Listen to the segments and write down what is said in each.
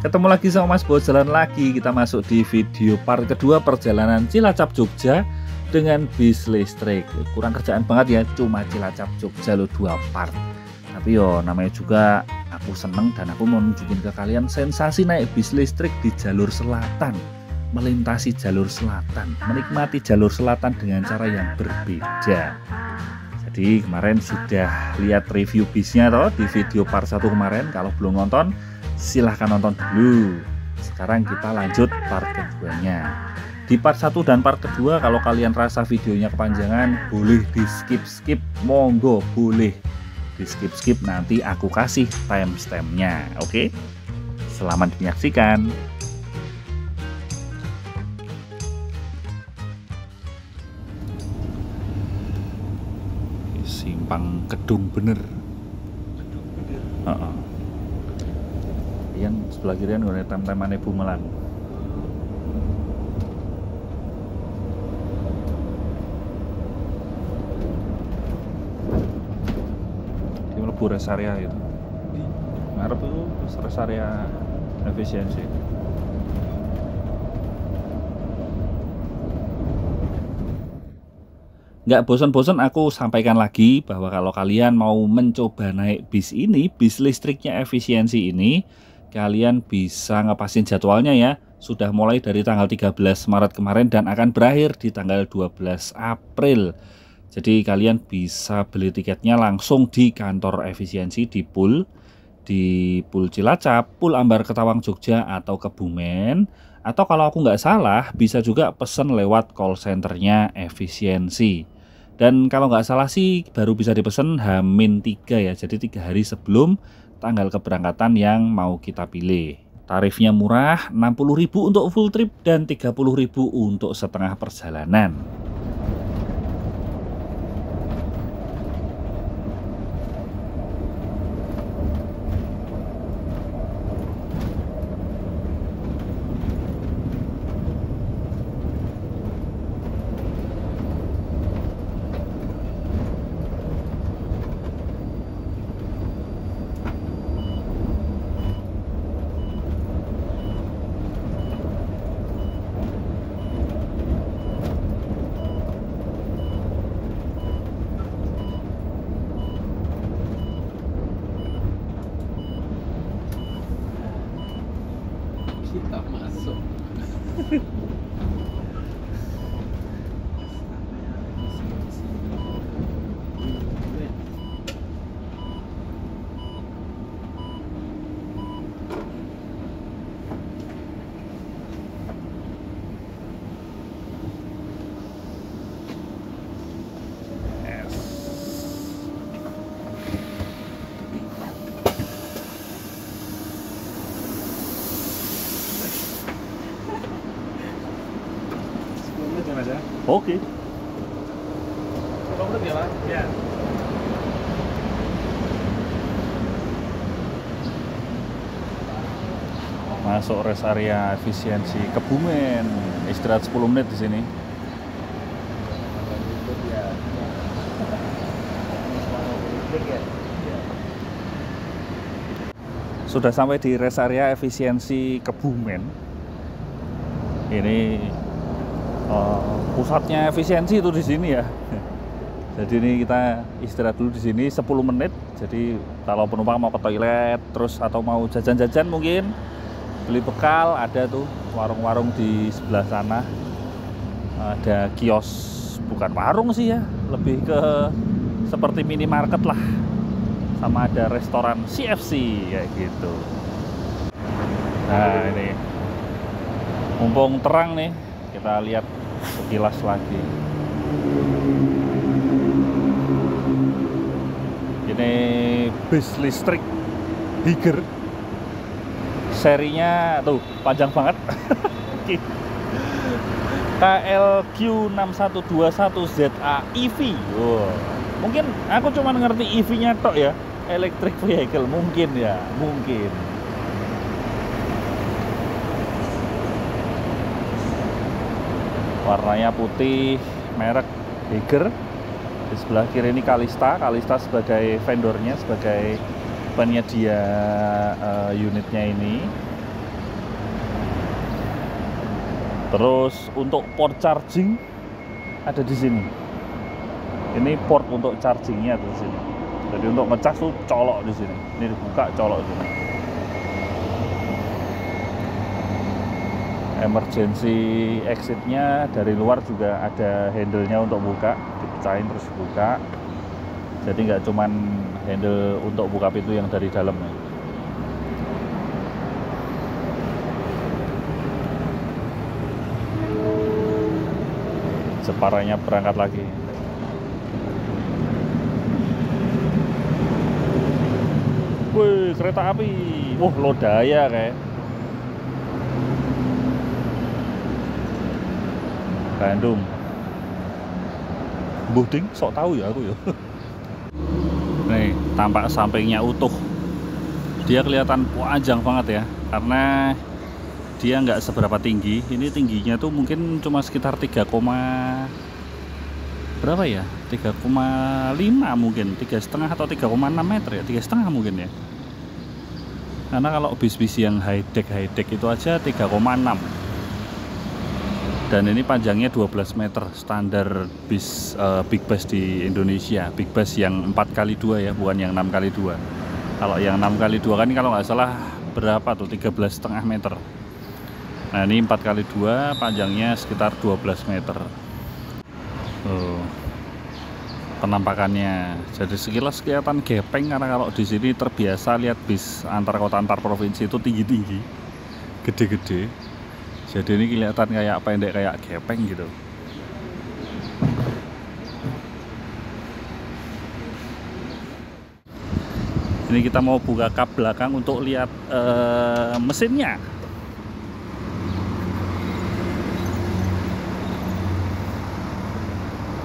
Ketemu lagi sama Mas Bo, jalan lagi. Kita masuk di video part kedua perjalanan Cilacap Jogja dengan bis listrik. Kurang kerjaan banget ya, cuma Cilacap Jogja lo 2 part. Tapi yo namanya juga aku seneng dan aku mau nunjukin ke kalian sensasi naik bis listrik di jalur selatan. Melintasi jalur selatan, menikmati jalur selatan dengan cara yang berbeda. Jadi kemarin sudah lihat review bisnya toh di video part 1 kemarin. Kalau belum nonton silahkan nonton dulu. Sekarang kita lanjut part keduanya. Di part 1 dan part kedua kalau kalian rasa videonya kepanjangan boleh di skip, monggo boleh di skip, nanti aku kasih timestampnya. Oke, selamat menyaksikan. Simpang Kedung bener. Yang sebelah kirian gue tem-teman Ibu Melan. Ini mlebu rest area itu. Ngarep itu rest area efisiensi. Nggak bosan-bosan aku sampaikan lagi bahwa kalau kalian mau mencoba naik bis ini, bis listriknya efisiensi ini, kalian bisa ngepasin jadwalnya ya. Sudah mulai dari tanggal 13 Maret kemarin dan akan berakhir di tanggal 12 April. Jadi kalian bisa beli tiketnya langsung di kantor efisiensi di Pool Cilacap, Pool Ambar Ketawang Jogja atau Kebumen. Atau kalau aku nggak salah bisa juga pesen lewat call centernya efisiensi. Dan kalau nggak salah sih baru bisa dipesan H-3 ya, jadi 3 hari sebelum tanggal keberangkatan yang mau kita pilih. Tarifnya murah, 60.000 untuk full trip dan 30.000 untuk setengah perjalanan. Kita masuk. Oke. Ya. Masuk rest area efisiensi Kebumen. Istirahat 10 menit di sini. Sudah sampai di rest area efisiensi Kebumen. Ini pusatnya efisiensi itu di sini ya. Jadi ini kita istirahat dulu di sini 10 menit. Jadi kalau penumpang mau ke toilet terus atau mau jajan-jajan mungkin beli bekal, ada tuh warung-warung di sebelah sana. Ada kios, bukan warung sih ya, lebih ke seperti minimarket lah. Sama ada restoran CFC kayak gitu. Nah, ini mumpung terang nih, kita lihat sekilas lagi. Ini bis listrik Higer. Serinya tuh panjang banget. KLQ6121ZA EV. Wow. Mungkin aku cuma ngerti EV-nya tok ya, electric vehicle mungkin ya, mungkin. Warnanya putih, merek Higer. Di sebelah kiri ini Kalista sebagai vendornya, sebagai penyedia unitnya ini. Terus untuk port charging ada di sini. Ini port untuk chargingnya di sini. Jadi untuk ngecas tuh colok di sini. Ini dibuka, colok di sini. Emergency exitnya dari luar juga ada handle-nya untuk buka, dipecahin terus buka. Jadi nggak cuman handle untuk buka pintu yang dari dalam. Separahnya berangkat lagi. Wih, kereta api. Lodaya kayak. Bandung. Buding, sok tahu ya aku ya. Nih, tampak sampingnya utuh. Dia kelihatan panjang banget ya, karena dia nggak seberapa tinggi. Ini tingginya tuh mungkin cuma sekitar 3, berapa ya? 3,5 mungkin, 3,5 atau 3,6 meter ya, 3,5 mungkin ya. Karena kalau bis-bis yang high deck itu aja 3,6. Dan ini panjangnya 12 meter, standar bis big bus di Indonesia. Big bus yang 4x2 ya, bukan yang 6x2. Kalau yang 6x2 kan kalau nggak salah berapa tuh, 13,5 meter. Nah ini 4x2, panjangnya sekitar 12 meter. Penampakannya, jadi sekilas kelihatan gepeng karena kalau di sini terbiasa lihat bis antar kota antar provinsi itu tinggi-tinggi, gede-gede. Jadi ini kelihatan kayak pendek, kayak gepeng gitu. Ini kita mau buka kap belakang untuk lihat mesinnya.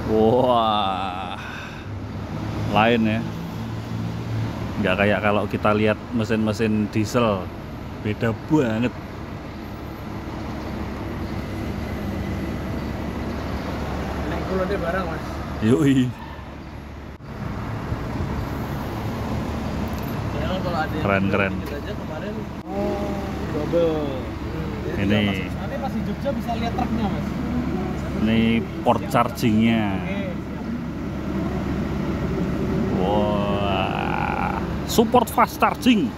Wah, lain ya. Nggak kayak kalau kita lihat mesin-mesin diesel, beda banget. Kalau dia barang mas. Yoi. Keren. Aja kemarin. Double. Ini. Nanti pas di Jogja bisa lihat truknya mas. Ini port chargingnya. Wah, support fast charging.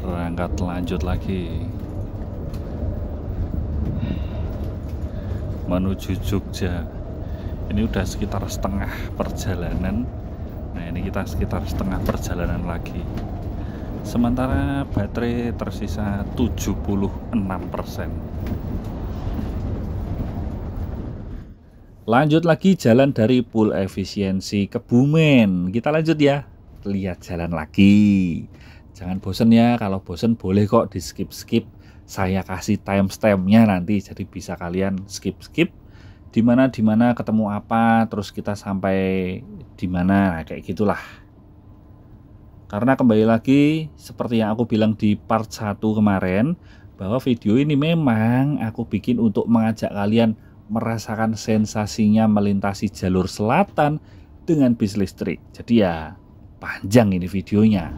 Berangkat lanjut lagi menuju Jogja. Ini udah sekitar setengah perjalanan. Nah ini kita sekitar setengah perjalanan lagi. Sementara baterai tersisa 76%. Lanjut lagi jalan dari Pool Efisiensi Kebumen. Kita lanjut ya, lihat jalan lagi. Jangan bosen ya, kalau bosen boleh kok di skip-skip. Saya kasih timestamp-nya nanti, jadi bisa kalian skip-skip. Dimana ketemu apa, terus kita sampai dimana, nah, kayak gitulah. Karena kembali lagi, seperti yang aku bilang di part 1 kemarin, bahwa video ini memang aku bikin untuk mengajak kalian merasakan sensasinya melintasi jalur selatan dengan bis listrik. Jadi ya, panjang ini videonya.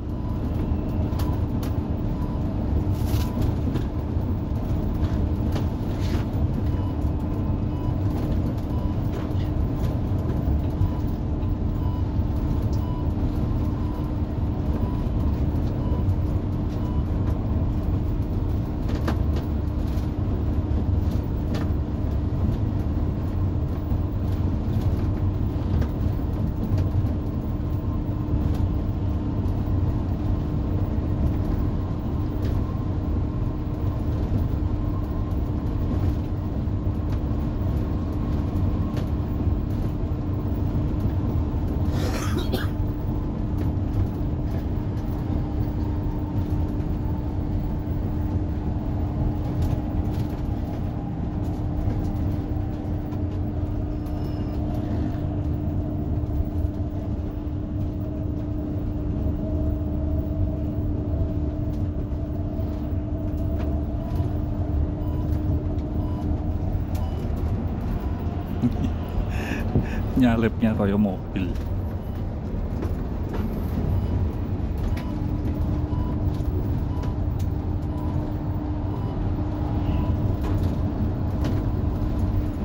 Nyalipnya kayak mobil.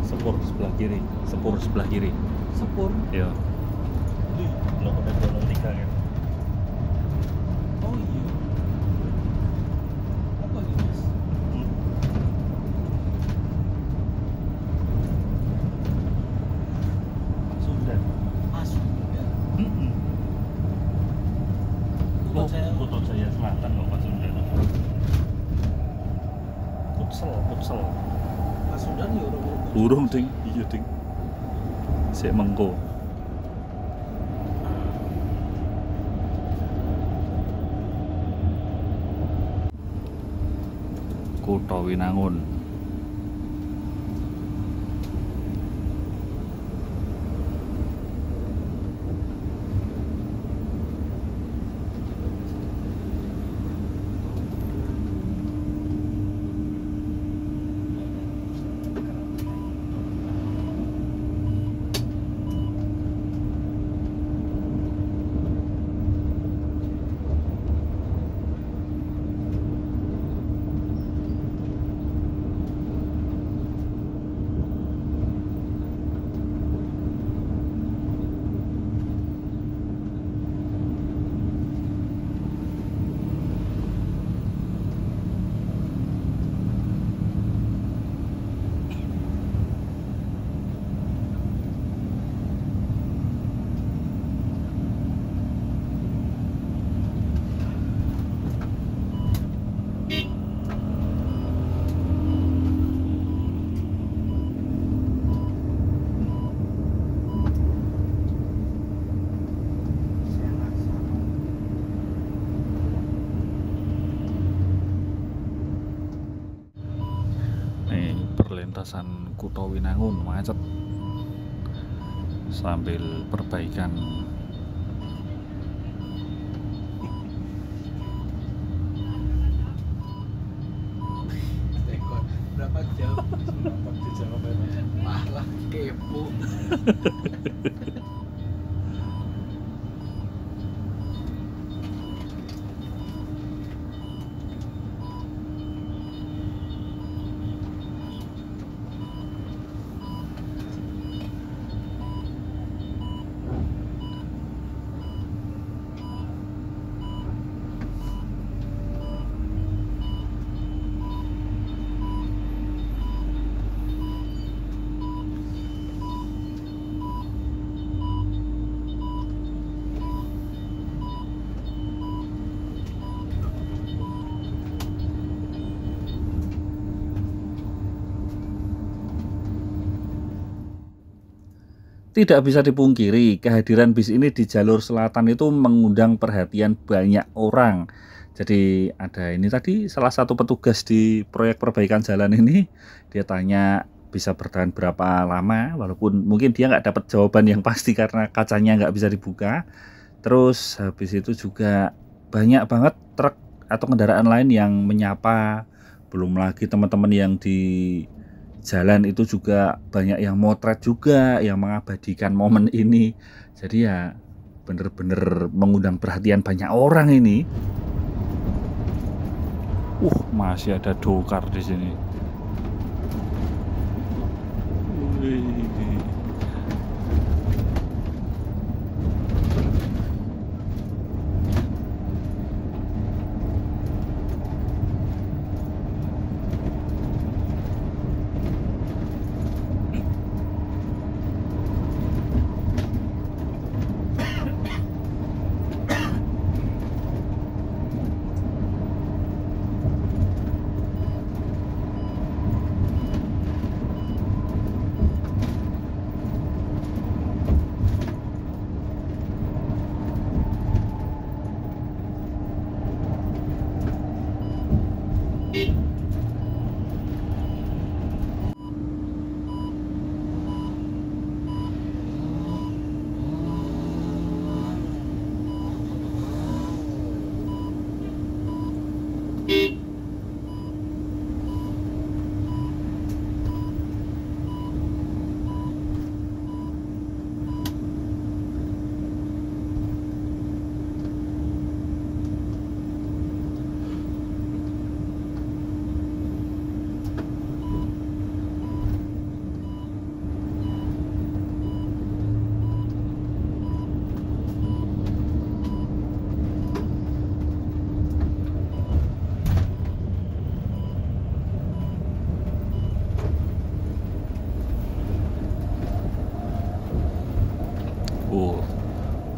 Sepur sebelah kiri, sepur sebelah kiri. Sepur. Iya. Lo udah 203 kan? Oh iya. Apa ini mas? Sudah. Masuk ya. Oh, Putrajaya Selatan kok Pasundan. Futsal. Pasundan ya orang. Burung ding, iya ding. Sik mengko. Kutha Winangun. Perlintasan Kutha Winangun macet sambil perbaikan. Berapa jam di Jawa malah kepo. Tidak bisa dipungkiri, kehadiran bis ini di jalur selatan itu mengundang perhatian banyak orang. Jadi ada ini tadi salah satu petugas di proyek perbaikan jalan ini, dia tanya bisa bertahan berapa lama, walaupun mungkin dia nggak dapat jawaban yang pasti karena kacanya nggak bisa dibuka. Terus habis itu juga banyak banget truk atau kendaraan lain yang menyapa, belum lagi teman-teman yang di jalan itu juga banyak yang motret juga, yang mengabadikan momen ini. Jadi ya bener-bener mengundang perhatian banyak orang ini. Masih ada dokar di sini. Wih.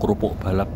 kerupuk balap.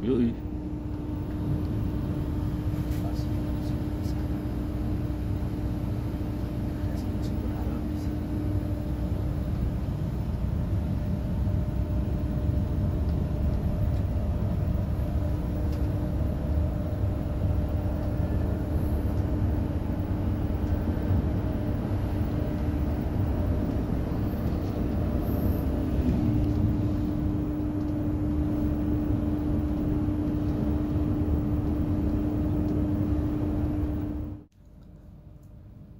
Yuk.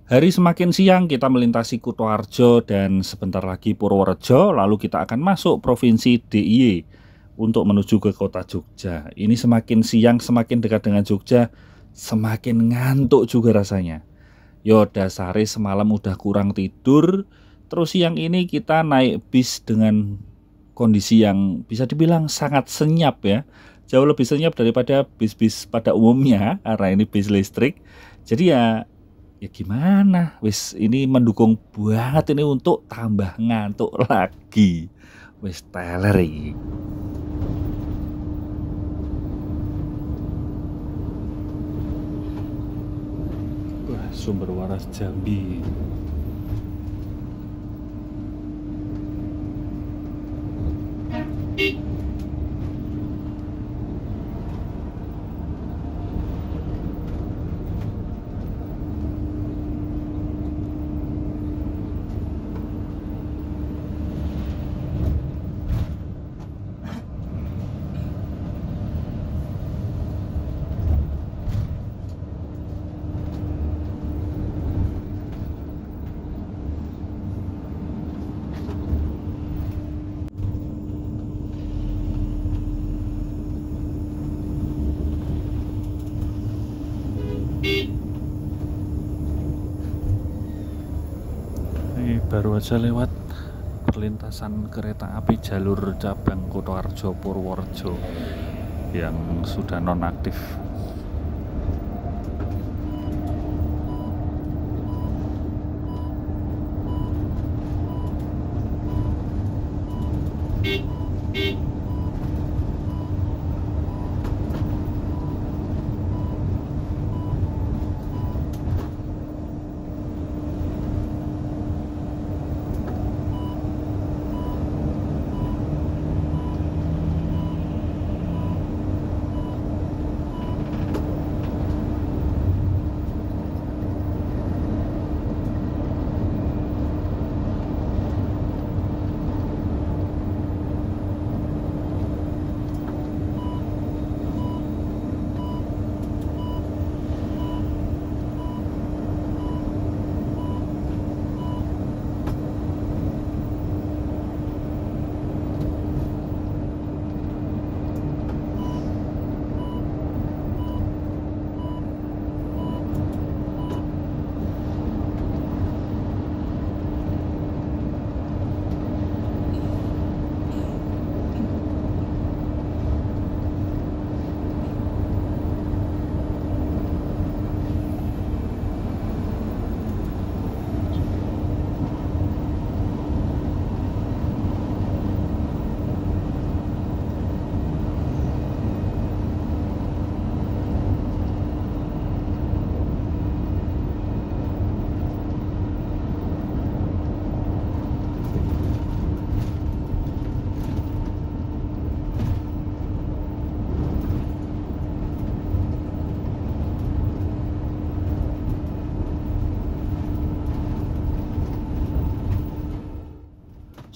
Hari semakin siang, kita melintasi Kutoarjo dan sebentar lagi Purworejo, lalu kita akan masuk Provinsi DIY untuk menuju ke kota Jogja. Ini semakin siang, semakin dekat dengan Jogja, semakin ngantuk juga rasanya. Yo, dasare semalam udah kurang tidur, terus siang ini kita naik bis dengan kondisi yang bisa dibilang sangat senyap ya. Jauh lebih senyap daripada bis-bis pada umumnya, karena ini bis listrik. Jadi ya gimana, wis ini mendukung banget ini untuk tambah ngantuk lagi. Wis teler iki. Wah, sumber waras Jambi. Baru aja lewat perlintasan kereta api jalur cabang Kutoarjo Purworejo yang sudah nonaktif.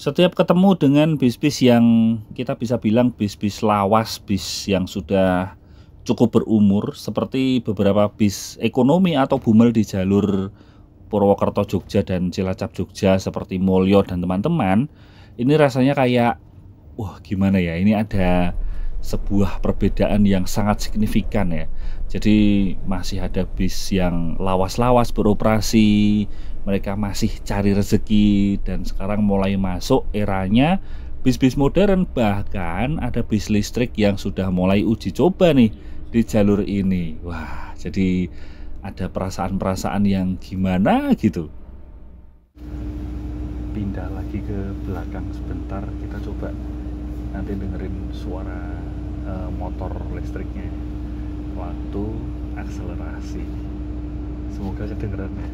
Setiap ketemu dengan bis-bis yang kita bisa bilang bis-bis lawas, bis yang sudah cukup berumur, seperti beberapa bis ekonomi atau bumel di jalur Purwokerto Jogja dan Cilacap Jogja seperti Mulyo dan teman-teman, ini rasanya kayak wah gimana ya, ini ada sebuah perbedaan yang sangat signifikan ya. Jadi masih ada bis yang lawas-lawas beroperasi, mereka masih cari rezeki, dan sekarang mulai masuk eranya bis-bis modern, bahkan ada bis listrik yang sudah mulai uji coba nih di jalur ini. Wah, jadi ada perasaan-perasaan yang gimana gitu. Pindah lagi ke belakang sebentar, kita coba nanti dengerin suara motor listriknya waktu akselerasi. Semoga kedengeran ya.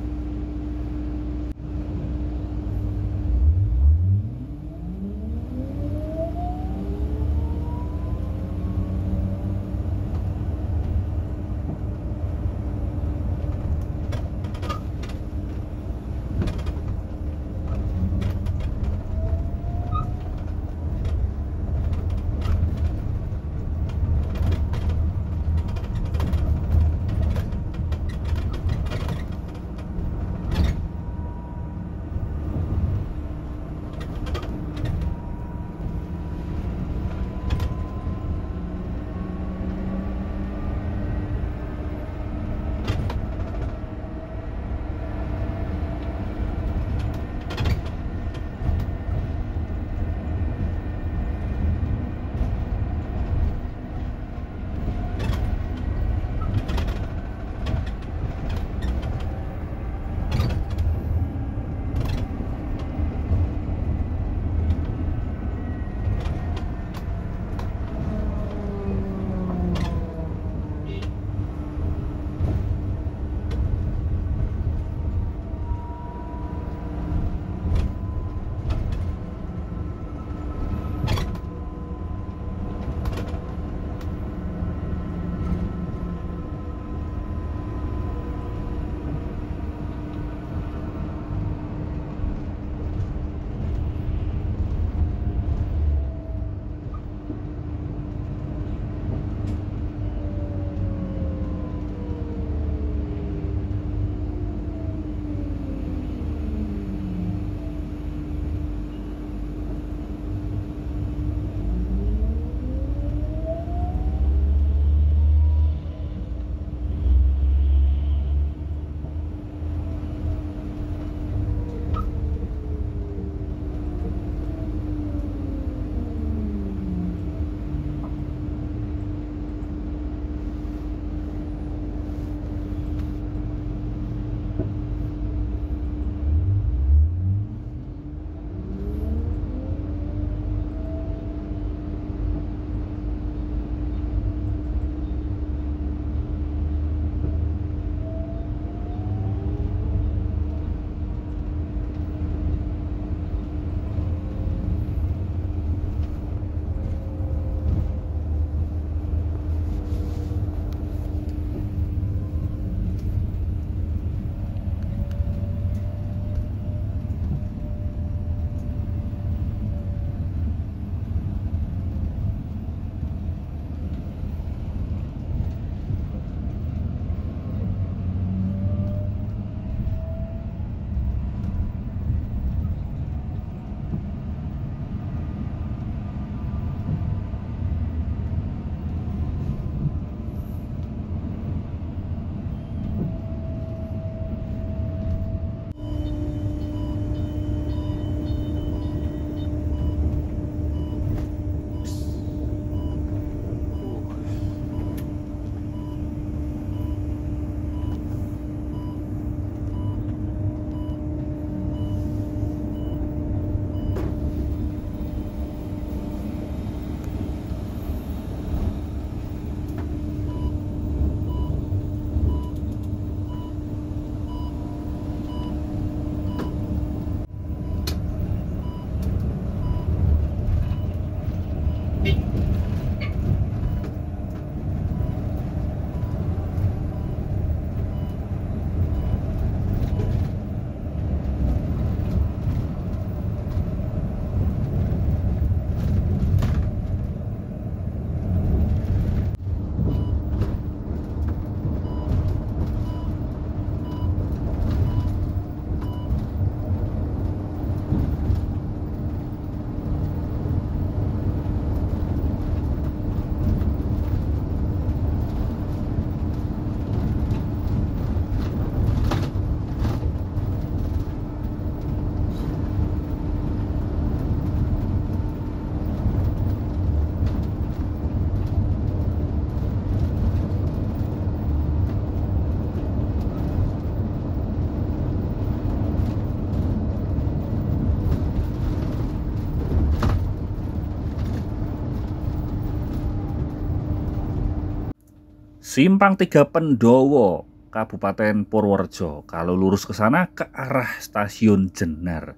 Simpang 3 Pendowo, Kabupaten Purworejo. Kalau lurus ke sana ke arah Stasiun Jenar.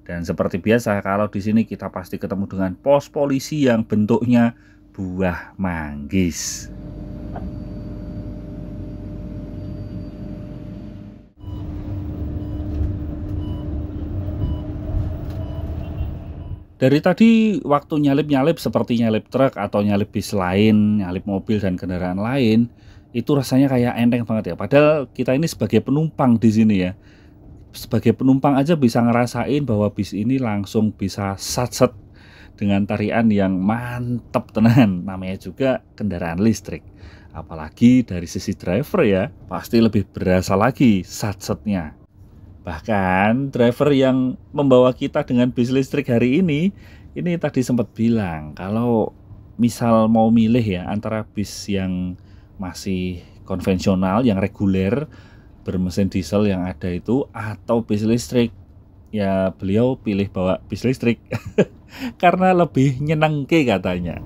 Dan seperti biasa, kalau di sini kita pasti ketemu dengan pos polisi yang bentuknya buah manggis. Dari tadi waktu nyalip-nyalip seperti nyalip truk atau nyalip bis lain, nyalip mobil dan kendaraan lain, itu rasanya kayak enteng banget ya. Padahal kita ini sebagai penumpang di sini ya. Sebagai penumpang aja bisa ngerasain bahwa bis ini langsung bisa satset dengan tarian yang mantep tenan. Namanya juga kendaraan listrik. Apalagi dari sisi driver ya, pasti lebih berasa lagi satsetnya. Bahkan driver yang membawa kita dengan bis listrik hari ini tadi sempat bilang kalau misal mau milih ya antara bis yang masih konvensional, yang reguler, bermesin diesel yang ada itu, atau bis listrik, ya beliau pilih bawa bis listrik karena lebih nyenengke katanya.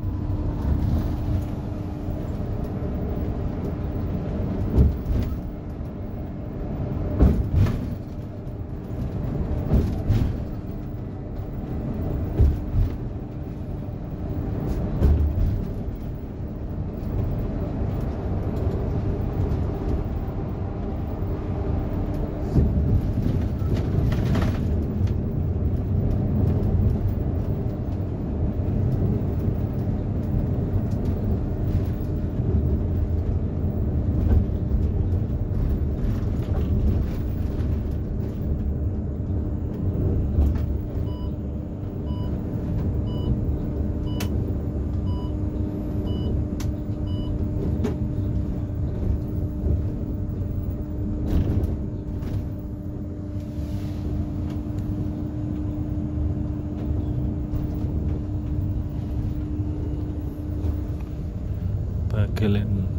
Bagelen.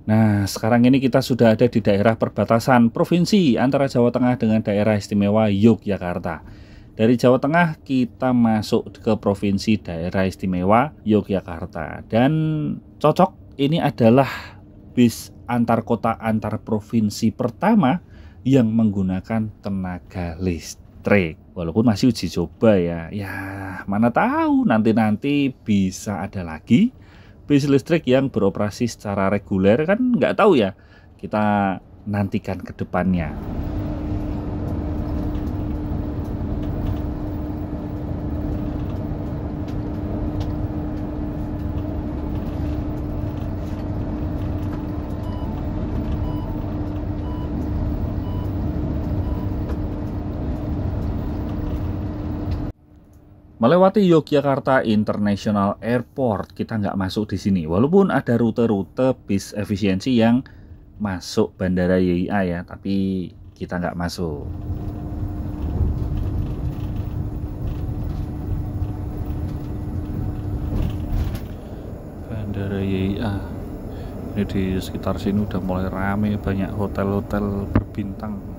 Nah, sekarang ini kita sudah ada di daerah perbatasan provinsi antara Jawa Tengah dengan daerah istimewa Yogyakarta. Dari Jawa Tengah kita masuk ke provinsi daerah istimewa Yogyakarta. Dan cocok, ini adalah bis antar kota antar provinsi pertama yang menggunakan tenaga listrik. Walaupun masih uji coba ya. Ya, mana tahu nanti-nanti bisa ada lagi bis listrik yang beroperasi secara reguler, kan nggak tahu ya. Kita nantikan ke depannya. Melewati Yogyakarta International Airport, kita nggak masuk di sini. Walaupun ada rute-rute bis efisiensi yang masuk Bandara YIA ya, tapi kita nggak masuk. Bandara YIA. Ini di sekitar sini udah mulai rame, banyak hotel-hotel berbintang.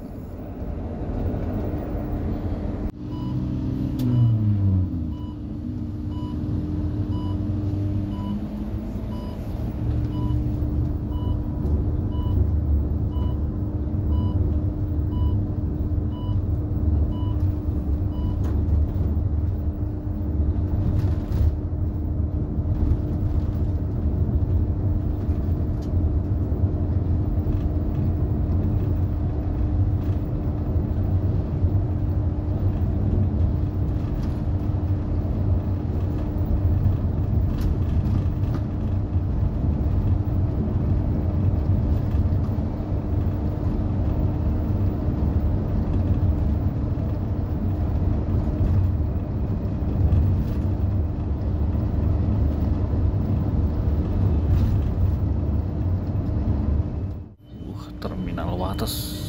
Terminal Wates.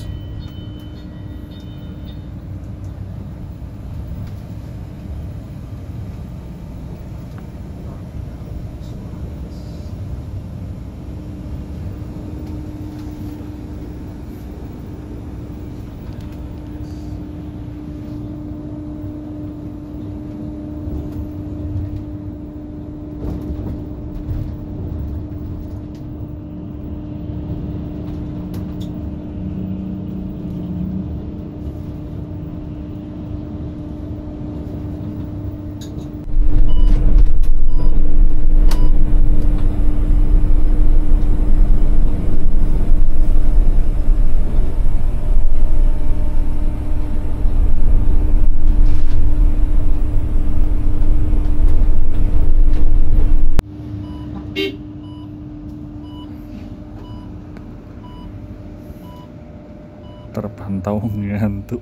Terpantau ngantuk.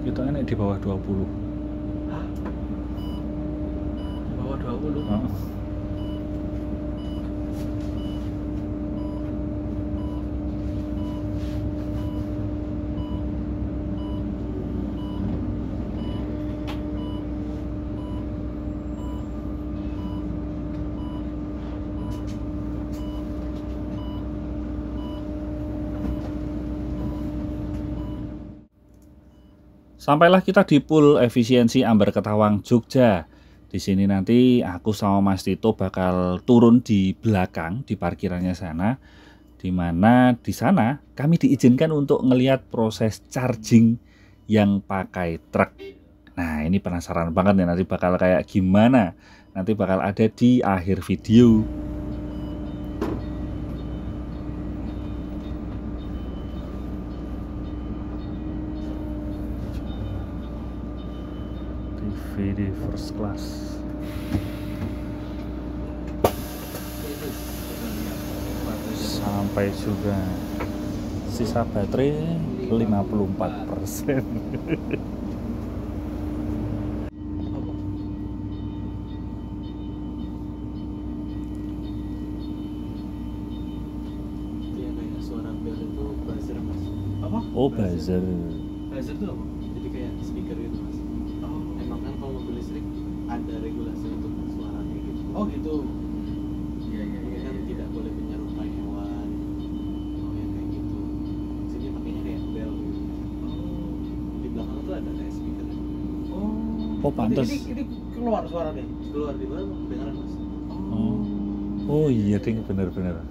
Kita enak di bawah 20. Hah? Di bawah 20? Heeh. Sampailah kita di pool efisiensi Ambar Ketawang, Jogja. Di sini nanti aku sama Mas Tito bakal turun di belakang di parkirannya sana, di mana di sana kami diizinkan untuk ngelihat proses charging yang pakai truk. Nah, ini penasaran banget nih nanti bakal kayak gimana. Nanti bakal ada di akhir video. DVD first class. Sampai juga sisa baterai 54%. Iya, kayak suara bel itu buzzer, Mas. Apa? Oh, buzzer. Buzzer itu apa? Jadi kayak speaker gitu, Mas. Oh. Emang kan kalau mobil listrik ada regulasi untuk suaranya gitu. Oh gitu. Iya iya iya. Kan tidak boleh menyerupai hewan. Oh yang kayak gitu. Sini pakainya kayak bel gitu. Oh. Di belakang tuh ada kayak speaker. Oh. Oh, pantes. Ini keluar suaranya. Keluar di mana? Kedengaran, Mas. Oh. Oh iya, ding, bener-bener.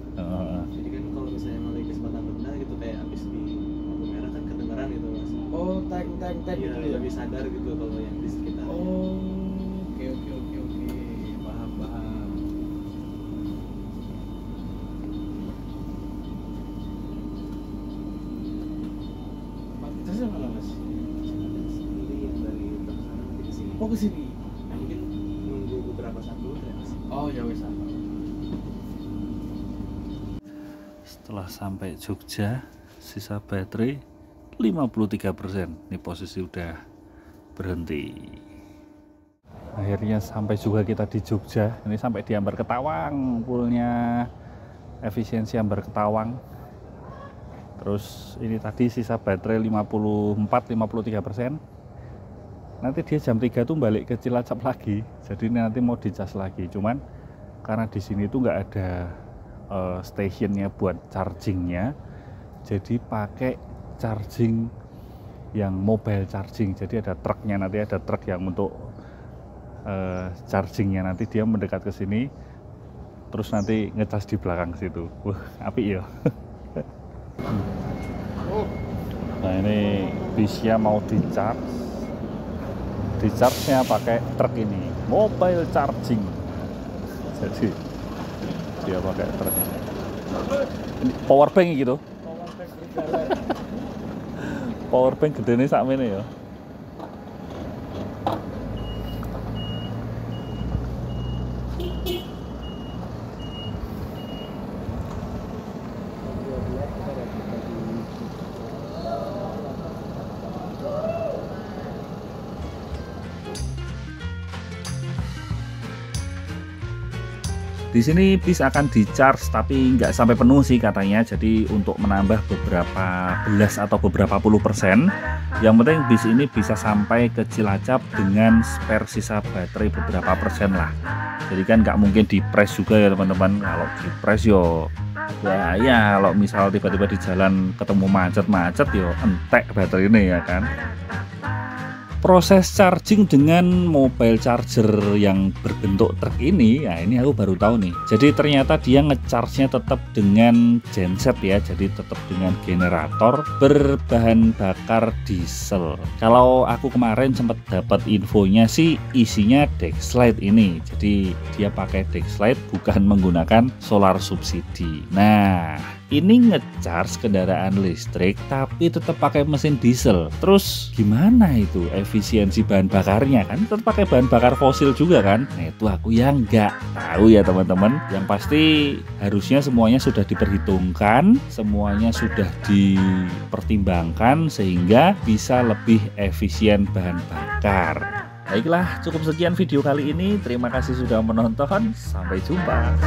Jadi kan kalau misalnya emang lagi kesempatan berenang gitu kayak habis di lampu merah kan kedengaran gitu, Mas. Oh, tag Iya, gitu ya. Lebih sadar gitu kalau yang di sekitar. Oh, oke. Paham. Fasilitasnya mana, Mas? Ini yang dari sana nanti ke sini. Oh, ke sini. Nah, mungkin nunggu beberapa saat dulu ya, Mas. Oh, ya wes. Setelah sampai Jogja, sisa baterai 53%. Ini posisi udah berhenti. Akhirnya sampai juga kita di Jogja. Ini sampai di Ambar Ketawang, poolnya efisiensi Ambar Ketawang. Terus ini tadi sisa baterai 53%. Nanti dia jam 3 tuh balik ke Cilacap lagi. Jadi ini nanti mau dicas lagi. Cuman karena di sini tuh nggak ada stationnya buat chargingnya, jadi pakai charging yang mobile charging. Jadi ada truknya, nanti ada truk yang untuk chargingnya, nanti dia mendekat ke sini terus nanti ngecas di belakang situ. Wah, apik ya. Nah, ini bisnya mau di-charge-nya pakai truk ini, mobile charging. Jadi dia pakai truk ini. Ini power bank gitu. Power bank gede nih sakmene ya. Di sini bis akan di-charge tapi nggak sampai penuh sih katanya. Jadi untuk menambah beberapa belas atau beberapa puluh persen, yang penting bis ini bisa sampai ke Cilacap dengan spare sisa baterai beberapa persen lah. Jadi kan nggak mungkin di-press juga ya teman-teman. Kalau di-press yo ya kalau misal tiba-tiba di jalan ketemu macet yo entek baterai ini ya kan. Proses charging dengan mobile charger yang berbentuk truk ini, ya ini aku baru tahu nih. Jadi ternyata dia ngecharge-nya tetap dengan genset ya, jadi tetap dengan generator berbahan bakar diesel. Kalau aku kemarin sempat dapat infonya sih isinya Dexlite ini. Jadi dia pakai Dexlite bukan menggunakan solar subsidi. Nah, ini ngecharge kendaraan listrik tapi tetap pakai mesin diesel. Terus gimana itu efisiensi bahan bakarnya, kan tetap pakai bahan bakar fosil juga kan? Nah itu aku yang nggak tahu ya teman-teman. Yang pasti harusnya semuanya sudah diperhitungkan, semuanya sudah dipertimbangkan sehingga bisa lebih efisien bahan bakar. Baiklah, cukup sekian video kali ini. Terima kasih sudah menonton. Sampai jumpa.